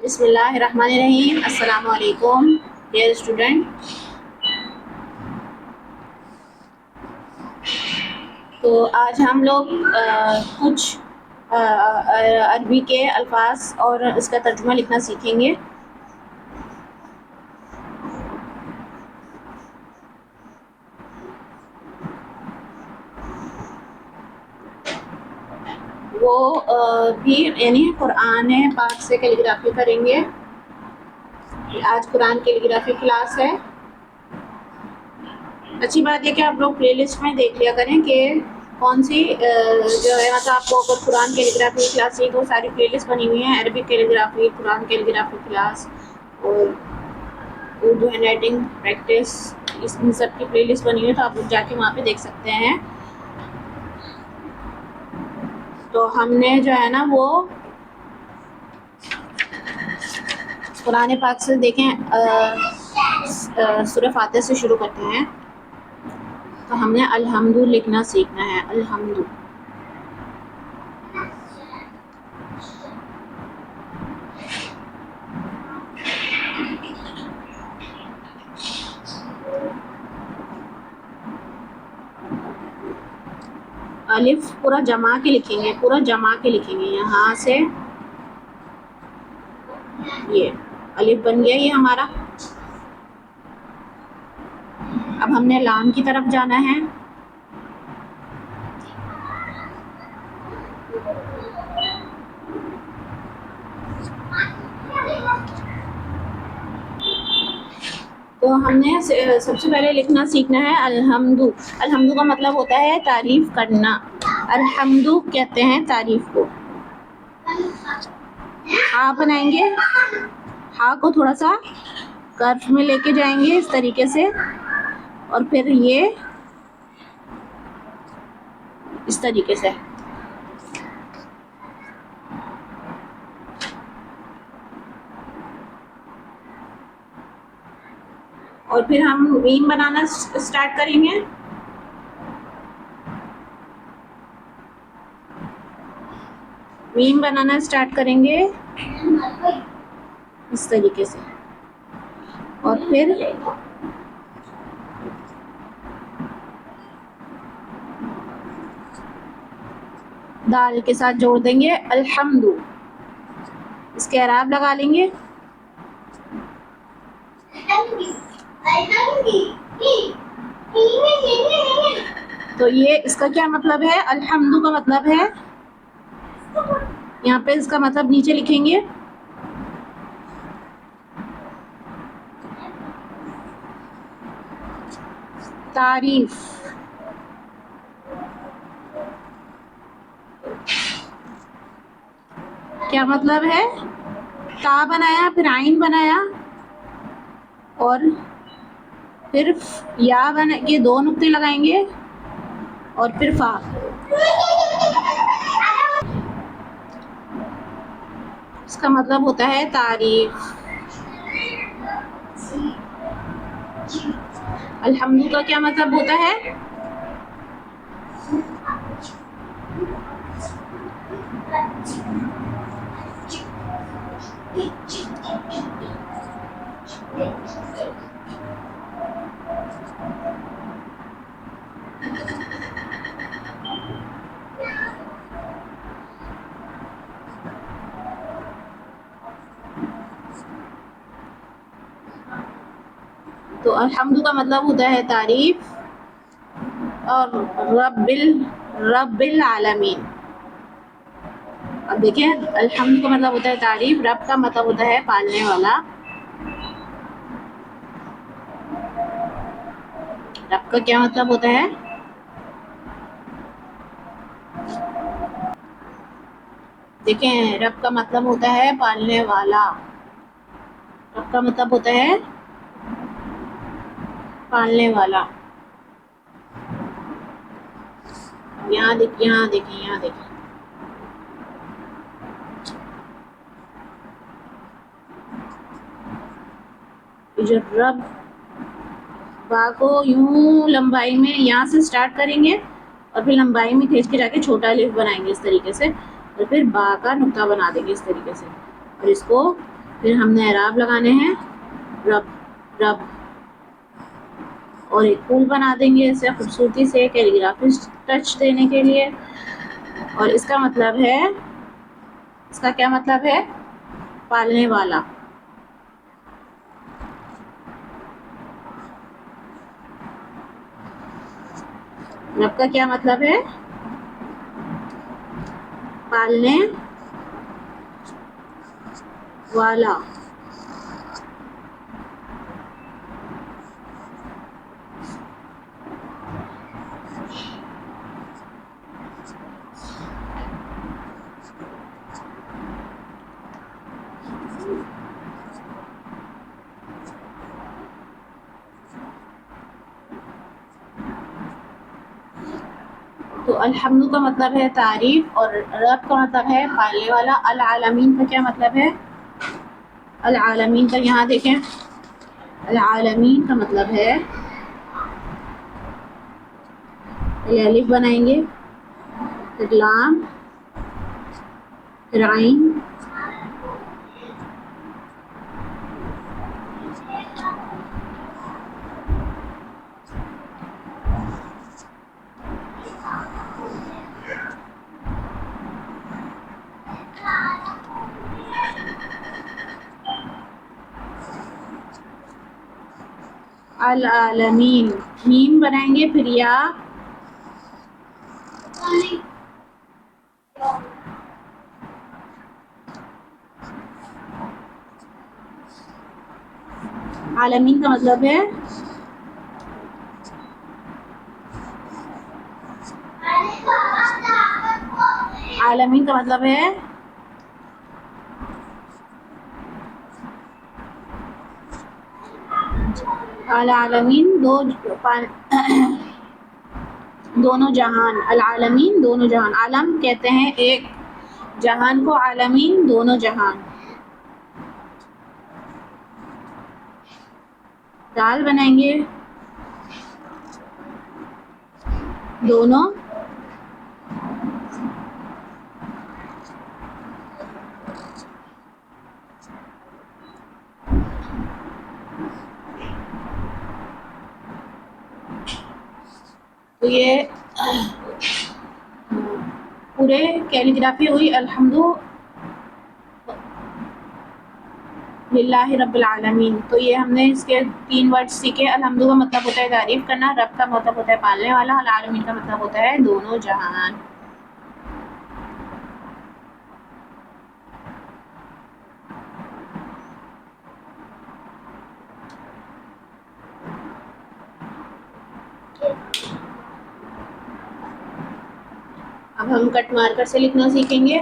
बिस्मिल्लाहिर्रहमानिर्रहीम। अस्सलाम वालेकुम डियर स्टूडेंट। तो आज हम लोग कुछ अरबी के अल्फाज और इसका तर्जुमा लिखना सीखेंगे। वो भी यानी कुरान पाक से कैलीग्राफी करेंगे। आज कुरान कैलीग्राफी क्लास है। अच्छी बात है कि आप लोग प्लेलिस्ट में देख लिया करें कि कौन सी जो है, मतलब आपको अगर कुरान कैलीग्राफी क्लास चाहिए तो सारी प्लेलिस्ट बनी हुई हैं। Arabic calligraphy, Quran calligraphy class और उर्दू हैंड राइटिंग प्रैक्टिस, इन सब की प्लेलिस्ट बनी हुई है, तो आप लोग जाके वहाँ पे देख सकते हैं। तो हमने जो है ना वो कुरान पाक से देखें, सूरह फातिहा से शुरू करते हैं। तो हमने अल्हम्दु लिखना सीखना है। अल्हम्दु। अलिफ पूरा जमा के लिखेंगे, पूरा जमा के लिखेंगे। यहाँ से ये अलिफ बन गया ये हमारा। अब हमने लाम की तरफ जाना है। तो हमने सबसे पहले लिखना सीखना है अल्हम्दु। अल्हम्दु का मतलब होता है तारीफ करना। अल्हम्दु कहते हैं तारीफ को। हा बनाएंगे, हा को थोड़ा सा कर्व में लेके जाएंगे इस तरीके से, और फिर ये इस तरीके से। और फिर हम मीम बनाना स्टार्ट करेंगे। मीम बनाना स्टार्ट करेंगे इस तरीके से, और फिर दाल के साथ जोड़ देंगे अल्हम्दु। इसके अराब लगा लेंगे। तो ये इसका क्या मतलब है? अल्हम्दु का मतलब है, यहाँ पे इसका मतलब नीचे लिखेंगे तारीफ। क्या मतलब है? ता बनाया, फिर आइन बनाया, और फिर या बना, ये दो नुक्ते लगाएंगे, और फिर फा। इसका मतलब होता है तारीफ। अल्हम्दु का क्या मतलब होता है? तो अल्हम्दु का मतलब होता है तारीफ, और रब्बिल आलमीन। अब देखिए, अल्हम्दु का मतलब होता है तारीफ, रब का मतलब होता है पालने वाला। रब का क्या मतलब होता है? देखें, रब का मतलब होता है पालने वाला। रब का मतलब होता है पालने वाला। यहाँ देखिए, यहाँ देखिए, यहाँ देखिए। जो रब बा को यूं लंबाई में यहाँ से स्टार्ट करेंगे, और फिर लंबाई में खींच के जाके छोटा लिफ बनाएंगे इस तरीके से, और फिर बा का नुक्ता बना देंगे इस तरीके से, और इसको फिर हमने एराब लगाने हैं, रब रब, और एक फूल बना देंगे इसे खूबसूरती से कैलीग्राफी टच देने के लिए। और इसका मतलब है, इसका क्या मतलब है? पालने वाला। रब का क्या मतलब है? पालने वाला। तो अल्हम्दु का मतलब है तारीफ, और रब का मतलब है पालने वाला। अल आलमीन का क्या मतलब है? अल आलमीन का यहाँ देखें, अल आलमीन का मतलब है, पहले अलिफ बनाएंगे, फिर लाम, फिर आइन, अल आलमीन, मीम बनाएंगे, फिर या, आलमीन का मतलब है, आलमीन का मतलब है अल आलमीन दोनों जहान। अल आलमीन दोनों जहान, आलम कहते हैं एक जहान को, आलमीन दोनों जहान। दाल बनाएंगे, दोनों तो ये पूरे कैलीग्राफी हुई अल्हम्दु लिल्लाहि रब्बिल आलमीन। तो ये हमने इसके 3 वर्ड सीखे। अल्हम्दु का मतलब होता है तारीफ करना, रब का मतलब होता है पालने वाला, अल आलमीन का मतलब होता है दोनों जहान। अब हम कट मार्कर से लिखना सीखेंगे।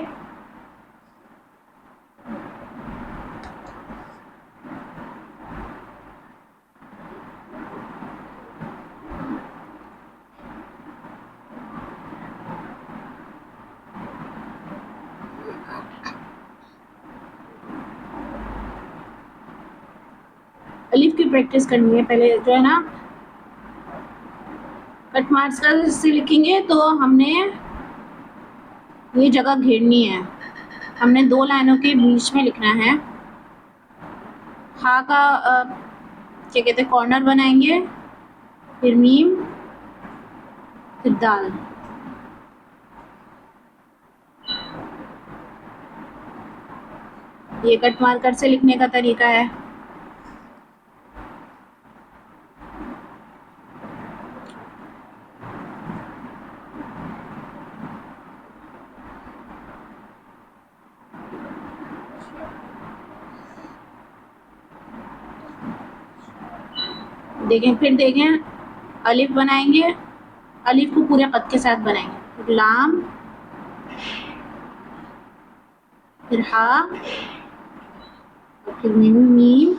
अलिफ की प्रैक्टिस करनी है पहले, जो है ना, कट मार्कर से लिखेंगे तो हमने ये जगह घेरनी है, हमने 2 लाइनों के बीच में लिखना है। हा का क्या कहते हैं, कॉर्नर बनाएंगे, फिर मीम, फिर दाल। ये कट मार्कर से लिखने का तरीका है। देखें, फिर देखें, अलिफ बनाएंगे, अलिफ को पूरे कद के साथ बनाएंगे, फिर लाम, फिर हा, और फिर मीम,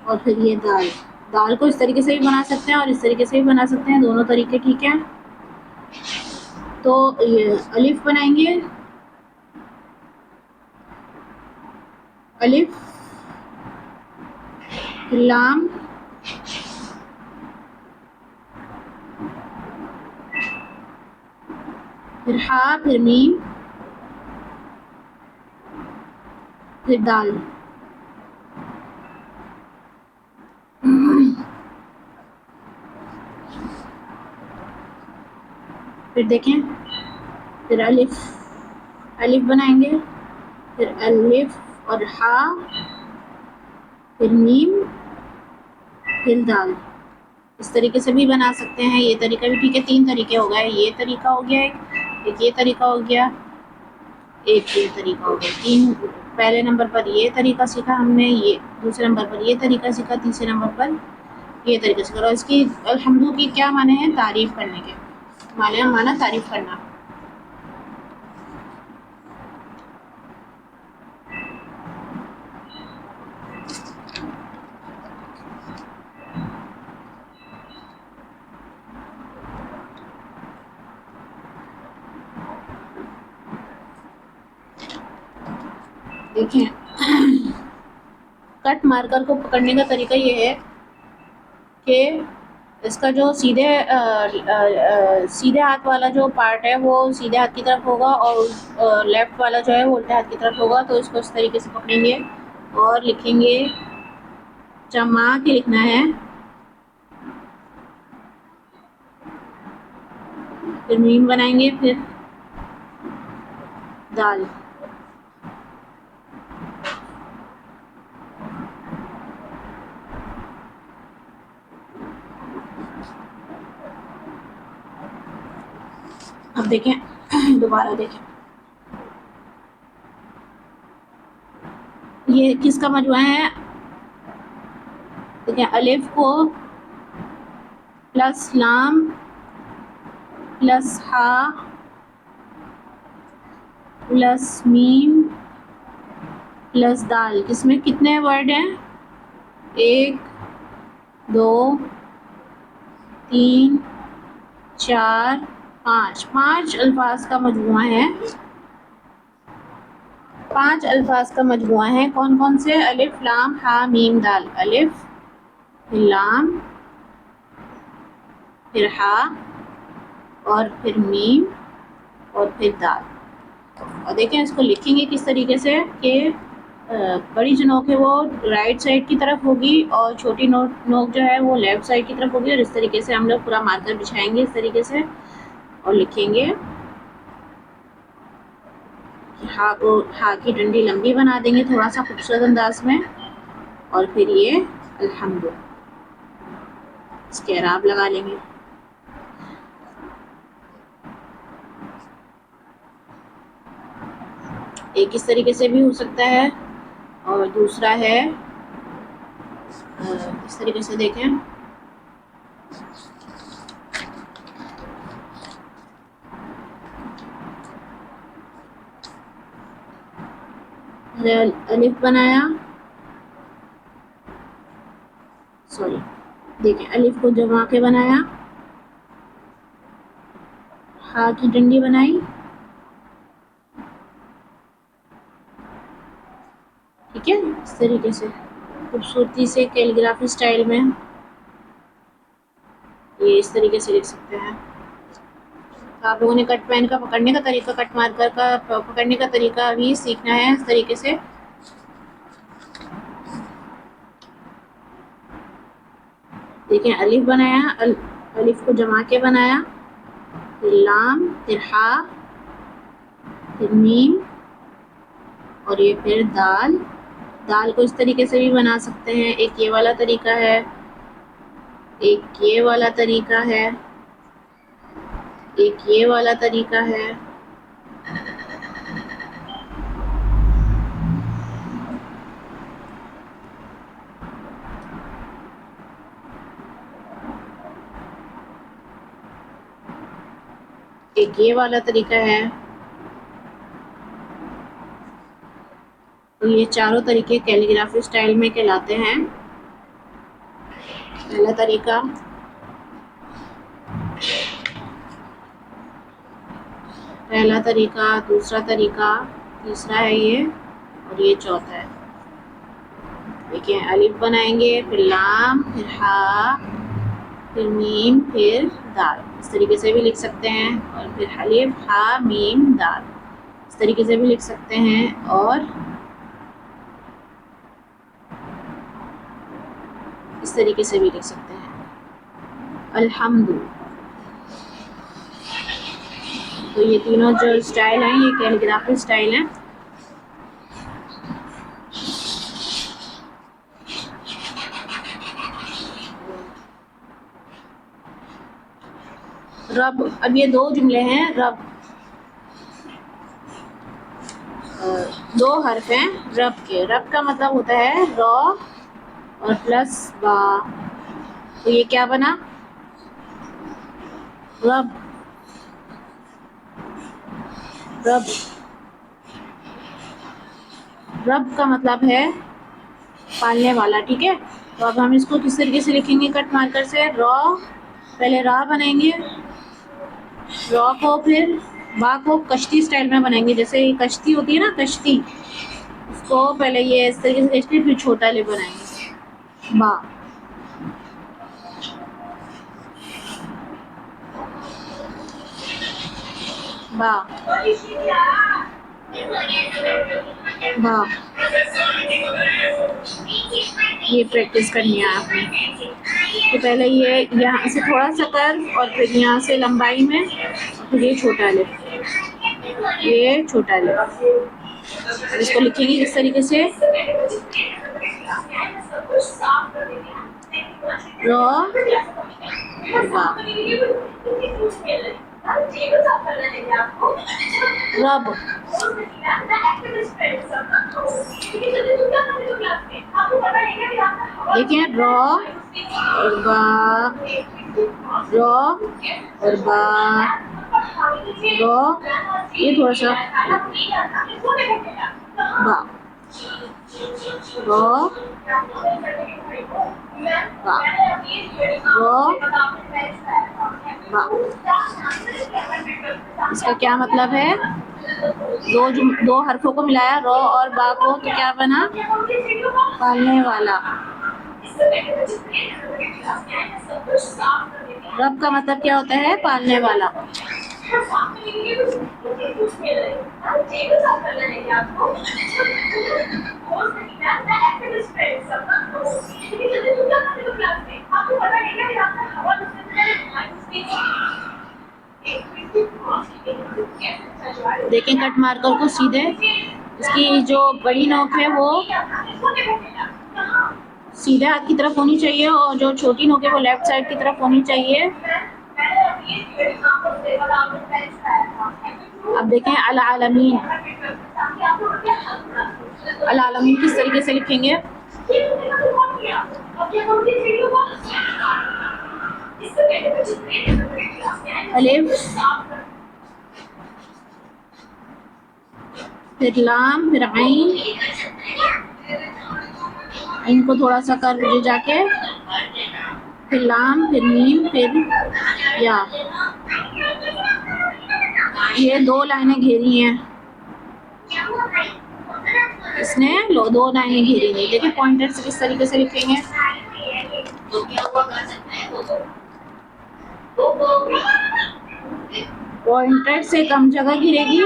और फिर ये दाल। दाल को इस तरीके से भी बना सकते हैं और इस तरीके से भी बना सकते हैं, दोनों तरीके ठीक है। तो ये अलिफ बनाएंगे, अलिफ, फिर लाम, फिर हा, फिर मीम, फिर दाल, फिर देखें, फिर अलिफ, अलिफ बनाएंगे, फिर अलिफ और हा, फिर मीम, फिर दाल। इस तरीके से भी बना सकते हैं, ये तरीका भी ठीक है। 3 तरीके हो गए, ये तरीका हो गया, एक ये तरीका हो गया, एक ये तरीका हो गया। 3 पहले नंबर पर ये तरीका सीखा हमने, ये दूसरे नंबर पर ये तरीका सीखा, तीसरे नंबर पर ये तरीका सीखा। और इसकी अल्हम्दु की क्या माने हैं? तारीफ करने के माना तारीफ करना। देखिए, कट मार्कर को पकड़ने का तरीका ये है कि इसका जो सीधे हाथ वाला जो पार्ट है वो सीधे हाथ की तरफ होगा, और लेफ्ट वाला जो है वो उल्टे हाथ की तरफ होगा। तो इसको इस तरीके से पकड़ेंगे और लिखेंगे, जमा के लिखना है, फिर मीम बनाएंगे, फिर दाल। अब देखें, दोबारा देखें, ये किसका मजमुआ है? देखें, अलिफ को प्लस लाम प्लस हा प्लस मीम प्लस दाल, इसमें कितने वर्ड हैं? 1 2 3 4 5, 5 अल्फाज का मजमुआ है। 5 अल्फाज का मजमुआ है। कौन कौन से? अलिफ लाम हा मीम दाल। अलिफ, फिर लाम, फिर हा, और फिर मीम, और फिर दाल। और देखें, इसको लिखेंगे किस तरीके से कि बड़ी जो नोक है वो राइट साइड की तरफ होगी, और छोटी नोक जो है वो लेफ्ट साइड की तरफ होगी। और इस तरीके से हम लोग पूरा मार्कर बिछाएंगे इस तरीके से, और लिखेंगे। हा को, हा की डंडी लंबी बना देंगे थोड़ा सा खूबसूरत अंदाज में, और फिर ये अल्हम्दु इसके अराब लगा लेंगे। एक इस तरीके से भी हो सकता है, और दूसरा है इस तरीके से। देखें, अलिफ बनाया, सॉरी, देखें, अलिफ को जमा के बनाया, हा की डंडी बनाई, ठीक है। इस तरीके से खूबसूरती से कैलीग्राफी स्टाइल में ये इस तरीके से लिख सकते हैं। तो आप लोगों ने कट पेन का पकड़ने का तरीका, कट मार्कर का पकड़ने का तरीका भी सीखना है इस तरीके से। देखिए, अलिफ बनाया, अलिफ को जमा के बनाया, फिर लाम, फिर हा, फिर मीम, और ये फिर दाल। दाल को इस तरीके से भी बना सकते हैं। एक ये वाला तरीका है, एक ये वाला तरीका है, एक ये वाला तरीका है। एक ये वाला तरीका है। तो ये चारों तरीके कैलीग्राफी स्टाइल में कहलाते हैं। पहला तरीका, पहला तरीका, दूसरा तरीका, तीसरा है ये, और ये चौथा है। देखिए, अलिफ बनाएंगे, फिर लाम, फिर हा, फिर मीम, फिर दाल। इस तरीके से भी लिख सकते हैं। और फिर अलिफ हा मीम दाल, इस तरीके से भी लिख सकते हैं। और इस तरीके से भी लिख सकते हैं, अल्हम्दु। तो ये तीनों जो स्टाइल हैं ये कैलीग्राफी स्टाइल हैं। रब, अब ये दो जुमले हैं, रब दो हर्फ हैं रब के। रब का मतलब होता है रॉ और प्लस बा, तो ये क्या बना, रब। रब रब का मतलब है पालने वाला, ठीक है। तो अब हम इसको किस तरीके से लिखेंगे, कट मार्कर से। रॉ, पहले रा बनाएंगे, रॉ को, फिर बा को कश्ती स्टाइल में बनाएंगे, जैसे ये कश्ती होती है ना, कश्ती, उसको पहले ये इस तरीके से कश्ती, फिर छोटा ले बनाएंगे, बा। बा बा ये प्रैक्टिस करनी है आपने। तो पहले ये यहाँ से थोड़ा सा कर्व और फिर यहाँ से लंबाई में, फिर ये छोटा ले, ये छोटा ले। इसको लिखेंगे किस तरीके से, रॉ बा, रब। देखिए रॉ और बा, रॉ और बा, रॉ, ये थोड़ा सा बा, रॉ बा, रॉ बा। इसका क्या मतलब है, दो हरफों को मिलाया, रॉ और बा को, तो क्या बना, पालने वाला। रब का मतलब क्या होता है, पालने वाला। देखें कट मार्कर को सीधे, इसकी जो बड़ी नोक है वो सीधे हाथ की तरफ होनी चाहिए और जो छोटी नोक है वो लेफ्ट साइड की तरफ होनी चाहिए। अब देखें अल आलमीन, अल आलमीन किस तरीके से लिखेंगे, अलिफ, फिर लाम, फिर आइन, इनको थोड़ा सा कर दीजिए जाके, फिर लाम, फिर मीम, फिर या। ये दो लाइनें घेरी हैं, इसने दो लाइनें घेरी हैं। देखिए पॉइंटर से किस तरीके से लिखेंगे, पॉइंटर से कम जगह घिरेगी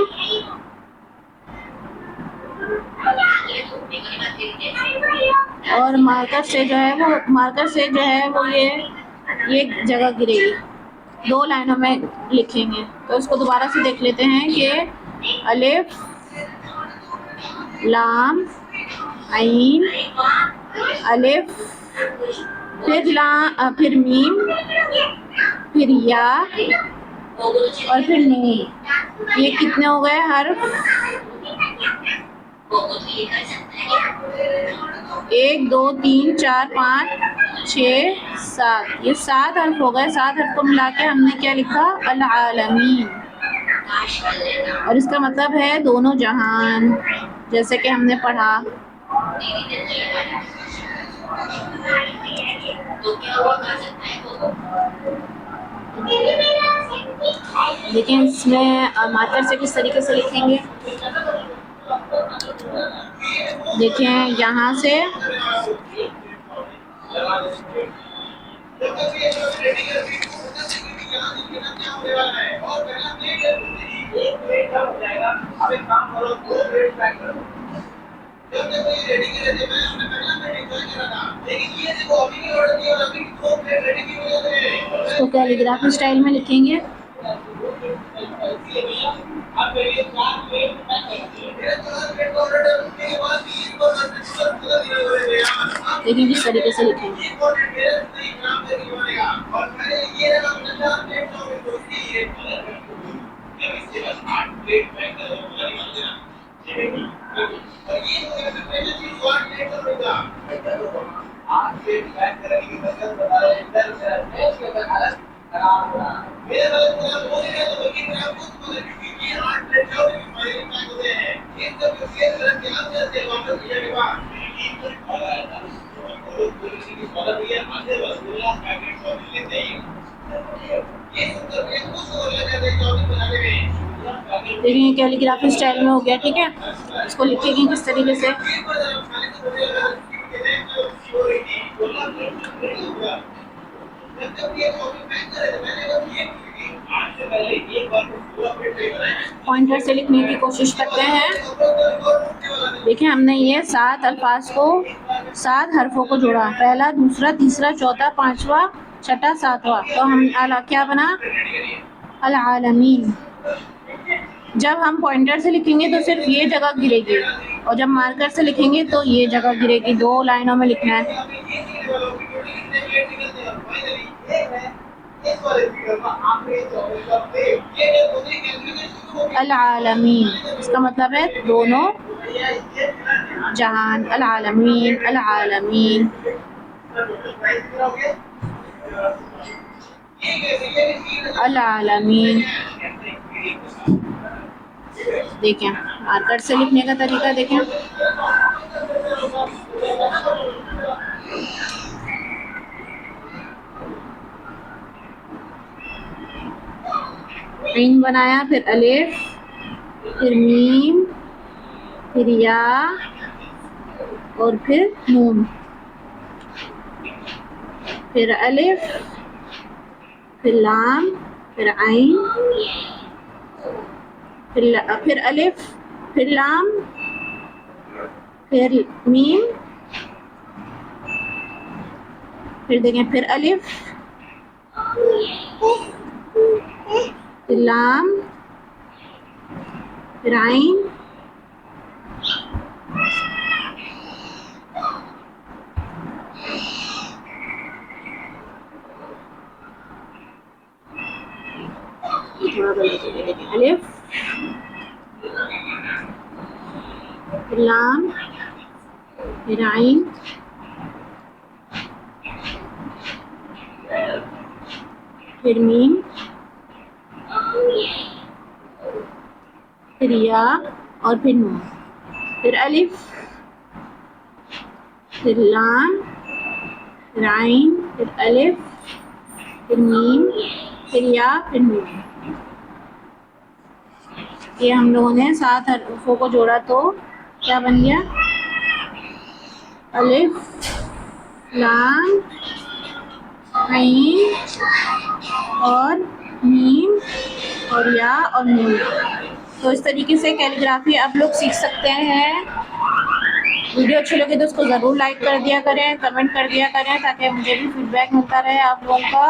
और मार्कर से जो है वो ये जगह गिरेगी। दो लाइनों में लिखेंगे, तो इसको दोबारा से देख लेते हैं कि अलिफ, लाम, आइन, अलिफ, फिर फिर मीम, फिर या और फिर नीम। ये कितने हो गए हर्फ, 1 2 3 4 5 6 7, ये 7 हर्फ हो गए। 7 हर्फ को मिला के हमने क्या लिखा, अल आलमीन, और इसका मतलब है दोनों जहान, जैसे कि हमने पढ़ा। देखिए इसमें मार्कर से किस तरीके से लिखेंगे, देखें यहाँ से इसको कैलीग्राफी स्टाइल में लिखेंगे। देखिए किस तरीके से लिखेंगे। देखिए कैलीग्राफी स्टाइल में हो गया, ठीक है। इसको लिखेंगे किस तरीके से। पॉइंटर से लिखने की कोशिश करते हैं। देखिए हमने ये 7 अल्फाज को 7 हरफों को जोड़ा, पहला, दूसरा, तीसरा, चौथा, पांचवा, छठा, सातवां। तो हम क्या बना, अल आलमीन। जब हम पॉइंटर से लिखेंगे तो सिर्फ ये जगह गिरेगी, और जब मार्कर से लिखेंगे तो ये जगह गिरेगी। 2 लाइनों में लिखना है। अल आलमीन इसका मतलब है दोनों जहान। अल आलमीन, अल आलमीन। अल आलमीन। देखें मार्कर से लिखने का तरीका देखें। इन बनाया, फिर अलिफ, फिर मीम, फिर या, और फिर नून। फिर अलिफ, फिर लाम, फिर आइन, फिर अलिफ, फिर लाम, फिर मीम, फिर देखें, फिर अलिफ, फिर लाम, फिर आइन, थोड़ा गलत हो गया। देखें अलिफ, फिर लाम, फिर आइन, फिर मीम, फिर या, और फिर नून। फिर अलिफ, फिर लाम, फिर आइन, फिर अलिफ, फिर मीम, फिर या, फिर नून। ये हम लोगों ने 7 हरफों को जोड़ा तो क्या बन गया, अलिफ, लाम, आइन, और मीम, और या, और नून। तो इस तरीके से कैलीग्राफी आप लोग सीख सकते हैं। वीडियो अच्छी लगे तो उसको ज़रूर लाइक कर दिया करें, कमेंट कर दिया करें, ताकि मुझे भी फीडबैक मिलता रहे आप लोगों का।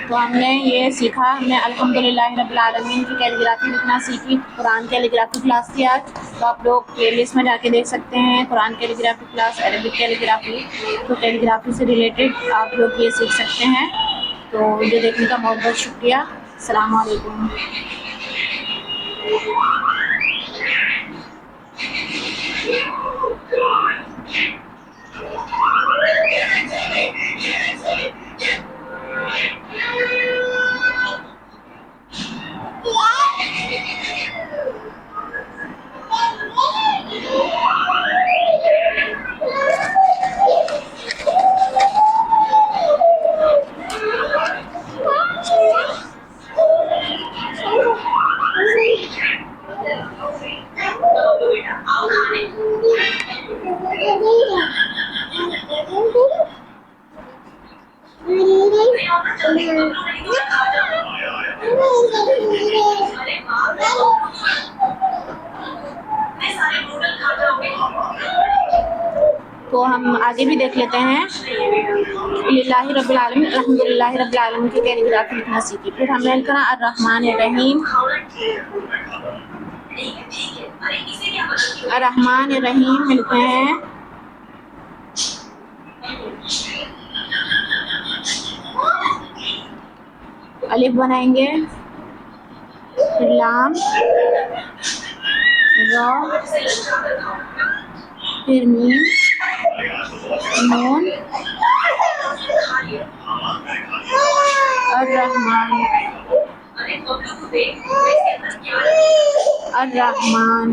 तो हमने ये सीखा, हमने अल्हम्दुलिल्लाह रब्बिल आलमीन की कैलीग्राफी लिखना सीखी। कुरान कैलीग्राफी क्लास थी आज, तो आप लोग प्लेलिस्ट में जाके देख सकते हैं Quran calligraphy class, Arabic calligraphy. तो कैलीग्राफी से रिलेटेड आप लोग ये सीख सकते हैं। तो वीडियो देखने का बहुत बहुत शुक्रिया। अस्सलाम वालेकुम। तो हम आगे भी देख लेते हैं। लिल्लाहि रब्बिल आलमीन, अल्हम्दुलिल्लाहि रब्बिल आलमीन की कैलीग्राफी लिखना सीखी। फिर हमने लिखना अर्रहमान रहीम। अर्रहमान रहीम मिलते हैं अलिफ बनाएंगे, फिर लाम, रा, फिर मीम, नून, अर्रहमान, अर्रहमान,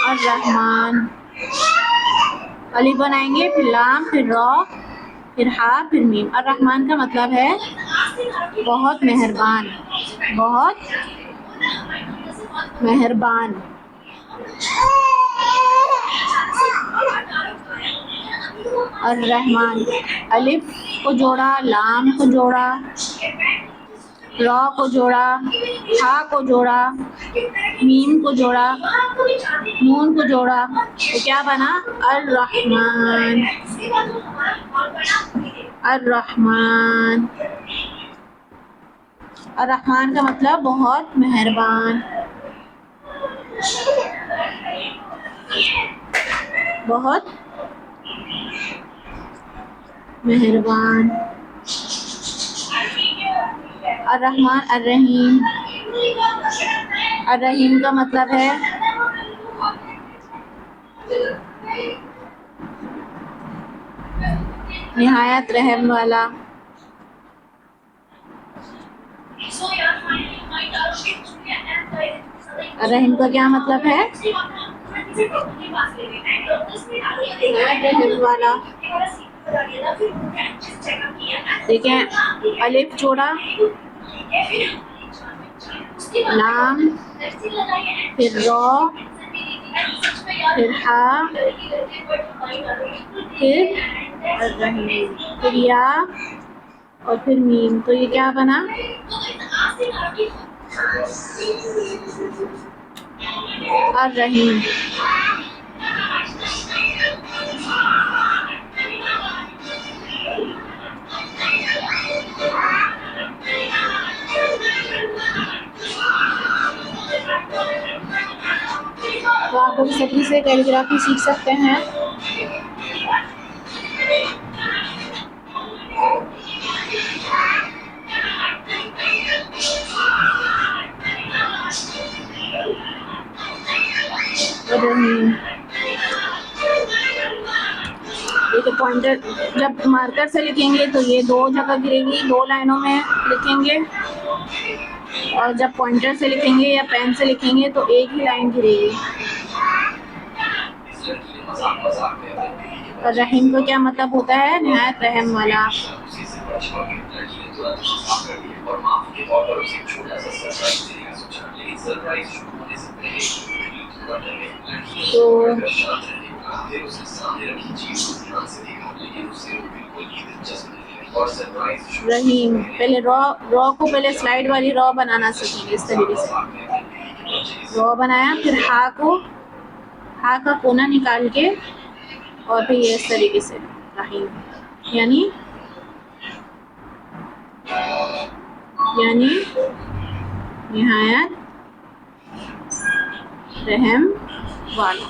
अर्रहमान। अलिफ बनाएंगे, फिर लाम, फिर रा, फिर हा, फिर मीम। अर्रहमान का मतलब है बहुत मेहरबान, बहुत मेहरबान। अर्रहमान, अलिफ को जोड़ा, लाम को जोड़ा, रा को जोड़ा, हा को जोड़ा, मीम को जोड़ा, नून को जोड़ा, तो क्या बना? अर्रहमान, अर्रहमान। अर्रहमान का मतलब बहुत मेहरबान, बहुत मेहरबान। अर्रहमान अर्रहीम, अर्रहीम का मतलब है निहायत रहम वाला। अर्रहीम का क्या मतलब है? निहायत रहम वाला। देखें, अलिफ जोड़ा, लाम, फिर रा, फिर हा, फिर अर्रहीम, फिर या और फिर मीम। तो ये क्या बना? अर्रहीम। तो आप लोग सभी से कैलीग्राफी सीख सकते हैं। देखिए पॉइंटर जब मार्कर से लिखेंगे तो ये दो जगह गिरेगी, दो लाइनों में लिखेंगे, और जब पॉइंटर से लिखेंगे या पेन से लिखेंगे तो एक ही लाइन गिरेगी। और रहीम को क्या मतलब होता है? निहायत रहम वाला। तो रहीम, पहले रॉ को पहले स्लाइड वाली रॉ बनाना सीखेंगे इस तरीके से। रॉ बनाया, फिर हा हा का कोना निकाल के और फिर ये इस तरीके से रहीम, यानी निहायत रहम वाला।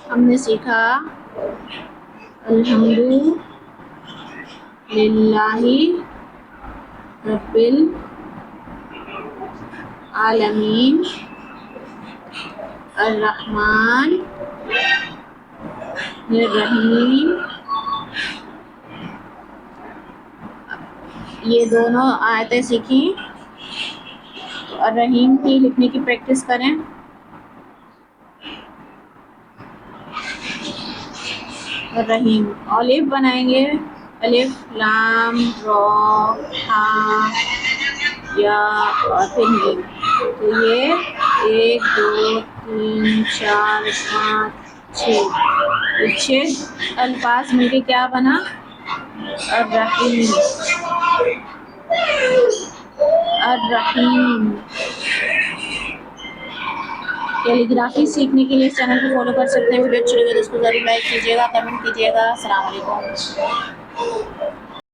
हमने सीखा अल्हम्दुलिल्लाहि रब्बिल आलमीन, अर्रहमान रहीम। ये दोनों आयतें सीखी, तो अर्रहीम की लिखने की प्रैक्टिस करें। रहीम, अलिफ बनाएंगे, अलिफ लाम रो हा या और फिर मीम। तो ये 1 2 3 4 5 6, ये 6 अल्फाज मिलके क्या बना? अर्रहीम। अर्रहीम। कैलीग्राफी सीखने के लिए इस चैनल को फॉलो कर सकते हैं। वीडियो अच्छी लगे तो उसको जरूर लाइक कीजिएगा, कमेंट कीजिएगा। अस्सलाम वालेकुम।